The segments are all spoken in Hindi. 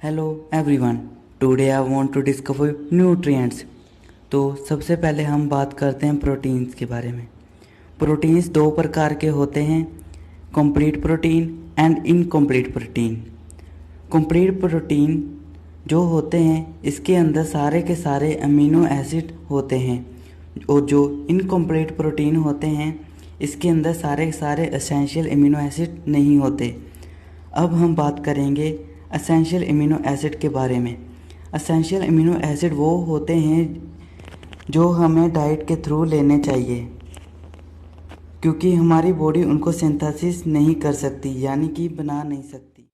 Hello everyone, today I want to discover nutrients. तो सबसे पहले हम बात करते हैं प्रोटीन्स के बारे में। प्रोटीन्स दो प्रकार के होते हैं, complete protein and incomplete protein. Complete protein जो होते हैं इसके अंदर सारे के सारे अमीनो एसिड होते हैं, और जो इनकम्प्लीट प्रोटीन होते हैं इसके अंदर सारे के सारे एसेंशियल अमीनो एसिड नहीं होते। अब हम बात करेंगे एसेंशियल अमीनो एसिड के बारे में। एसेंशियल अमीनो एसिड वो होते हैं जो हमें डाइट के थ्रू लेने चाहिए, क्योंकि हमारी बॉडी उनको सिंथेसिस नहीं कर सकती, यानी कि बना नहीं सकती।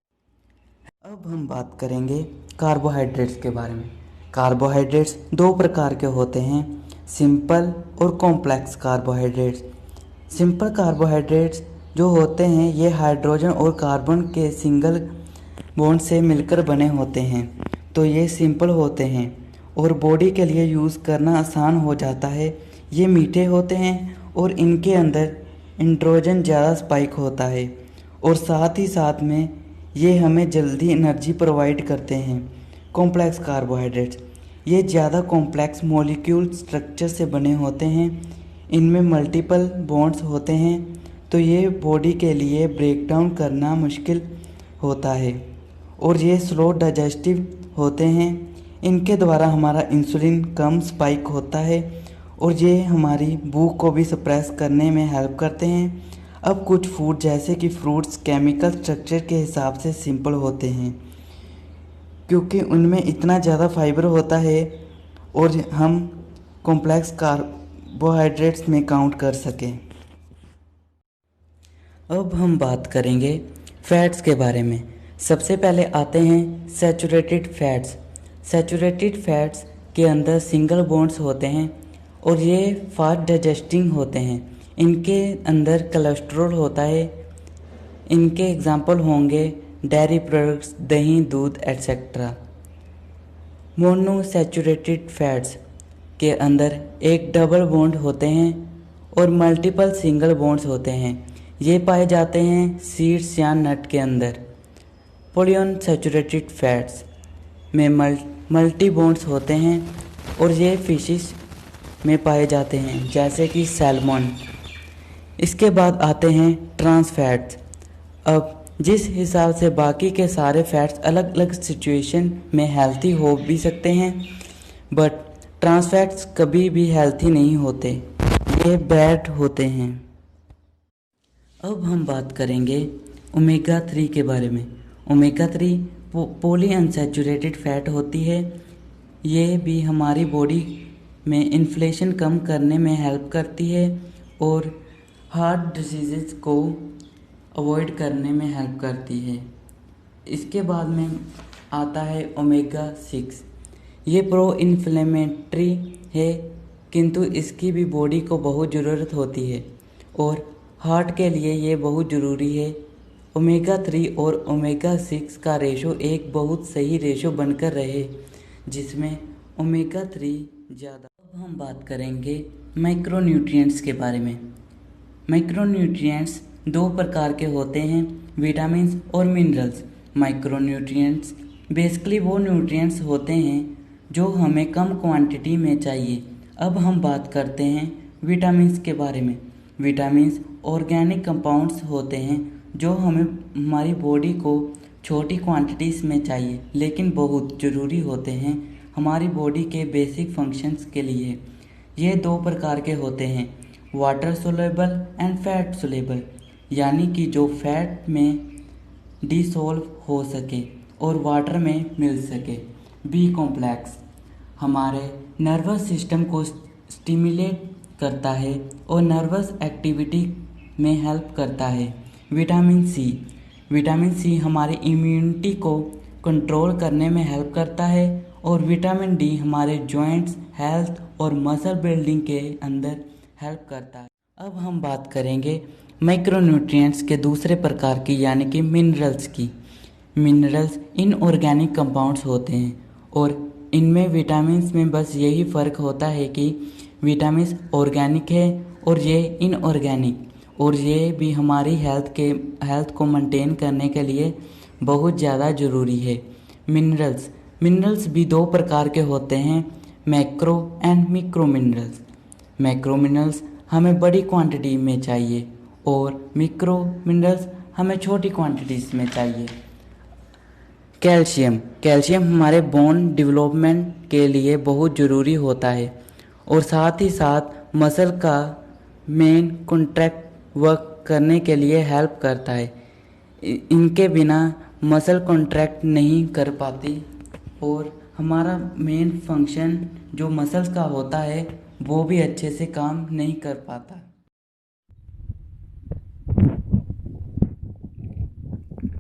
अब हम बात करेंगे कार्बोहाइड्रेट्स के बारे में। कार्बोहाइड्रेट्स दो प्रकार के होते हैं, सिंपल और कॉम्प्लेक्स कार्बोहाइड्रेट्स। सिंपल कार्बोहाइड्रेट्स जो होते हैं ये हाइड्रोजन और कार्बन के सिंगल बॉन्ड से मिलकर बने होते हैं, तो ये सिंपल होते हैं और बॉडी के लिए यूज़ करना आसान हो जाता है। ये मीठे होते हैं और इनके अंदर इंट्रोजन ज़्यादा स्पाइक होता है, और साथ ही साथ में ये हमें जल्दी एनर्जी प्रोवाइड करते हैं। कॉम्प्लेक्स कार्बोहाइड्रेट्स ये ज़्यादा कॉम्प्लेक्स मॉलिक्यूल स्ट्रक्चर से बने होते हैं, इनमें मल्टीपल बॉन्ड्स होते हैं, तो ये बॉडी के लिए ब्रेक डाउन करना मुश्किल होता है, और ये स्लो डाइजेस्टिव होते हैं। इनके द्वारा हमारा इंसुलिन कम स्पाइक होता है, और ये हमारी भूख को भी सप्रेस करने में हेल्प करते हैं। अब कुछ फूड जैसे कि फ्रूट्स केमिकल स्ट्रक्चर के हिसाब से सिंपल होते हैं, क्योंकि उनमें इतना ज़्यादा फाइबर होता है और हम कॉम्प्लेक्स कार्बोहाइड्रेट्स में काउंट कर सकें। अब हम बात करेंगे फैट्स के बारे में। सबसे पहले आते हैं सैचुरेटेड फैट्स। सैचुरेटेड फैट्स के अंदर सिंगल बॉन्ड्स होते हैं और ये फास्ट डाइजेस्टिंग होते हैं। इनके अंदर कोलेस्ट्रॉल होता है। इनके एग्जाम्पल होंगे डेयरी प्रोडक्ट्स, दही, दूध एट्सेट्रा। मोनोसैचुरेटेड फैट्स के अंदर एक डबल बॉन्ड होते हैं और मल्टीपल सिंगल बॉन्ड्स होते हैं। ये पाए जाते हैं सीड्स या नट के अंदर। पॉलीअनसैचुरेटेड फैट्स में मल्टी बॉन्ड्स होते हैं और ये फिशिस में पाए जाते हैं, जैसे कि सैल्मन। इसके बाद आते हैं ट्रांस फैट्स। अब जिस हिसाब से बाकी के सारे फैट्स अलग अलग सिचुएशन में हेल्थी हो भी सकते हैं, बट ट्रांस फैट्स कभी भी हेल्थी नहीं होते, ये बैड होते हैं। अब हम बात करेंगे ओमेगा 3 के बारे में। ओमेगा 3 पॉली अनसैचुरेटेड फैट होती है। ये भी हमारी बॉडी में इन्फ्लेशन कम करने में हेल्प करती है और हार्ट डिजीज़ को अवॉइड करने में हेल्प करती है। इसके बाद में आता है ओमेगा 6। ये प्रो इन्फ्लेमेटरी है, किंतु इसकी भी बॉडी को बहुत ज़रूरत होती है और हार्ट के लिए ये बहुत ज़रूरी है। ओमेगा 3 और ओमेगा 6 का रेशो एक बहुत सही रेशो बनकर रहे, जिसमें ओमेगा 3 ज़्यादा। अब हम बात करेंगे माइक्रोन्यूट्रिएंट्स के बारे में। माइक्रोन्यूट्रिएंट्स दो प्रकार के होते हैं, विटामिन्स और मिनरल्स। माइक्रोन्यूट्रिएंट्स बेसिकली वो न्यूट्रिएंट्स होते हैं जो हमें कम क्वांटिटी में चाहिए। अब हम बात करते हैं विटामिन्स के बारे में। विटामिन्स ऑर्गेनिक कंपाउंड्स होते हैं जो हमें हमारी बॉडी को छोटी क्वांटिटीज़ में चाहिए, लेकिन बहुत ज़रूरी होते हैं हमारी बॉडी के बेसिक फंक्शंस के लिए। ये दो प्रकार के होते हैं, water soluble and fat soluble, यानी कि जो फैट में डिसॉल्व हो सके और वाटर में मिल सके। बी कॉम्प्लेक्स हमारे नर्वस सिस्टम को स्टिमुलेट करता है और नर्वस एक्टिविटी में हेल्प करता है। विटामिन सी हमारी इम्यूनिटी को कंट्रोल करने में हेल्प करता है और विटामिन डी हमारे जॉइंट्स, हेल्थ और मसल बिल्डिंग के अंदर हेल्प करता है। अब हम बात करेंगे माइक्रोन्यूट्रिएंट्स के दूसरे प्रकार की, यानी कि मिनरल्स की। मिनरल्स इनऑर्गेनिक कंपाउंड्स होते हैं और इनमें विटामिन्स में बस यही फ़र्क होता है कि विटामिन्स ऑर्गेनिक है और ये इनऑर्गेनिक, और ये भी हमारी हेल्थ को मेंटेन करने के लिए बहुत ज़्यादा ज़रूरी है। मिनरल्स मिनरल्स भी दो प्रकार के होते हैं, macro and micro minerals. Macro minerals हमें बड़ी क्वांटिटी में चाहिए और मिक्रो मिनरल्स हमें छोटी क्वांटिटीज में चाहिए। कैल्शियम कैल्शियम हमारे बोन डेवलपमेंट के लिए बहुत ज़रूरी होता है और साथ ही साथ मसल का मेन कॉन्ट्रैक्ट वर्क करने के लिए हेल्प करता है। इनके बिना मसल कॉन्ट्रैक्ट नहीं कर पाती और हमारा मेन फंक्शन जो मसल्स का होता है वो भी अच्छे से काम नहीं कर पाता।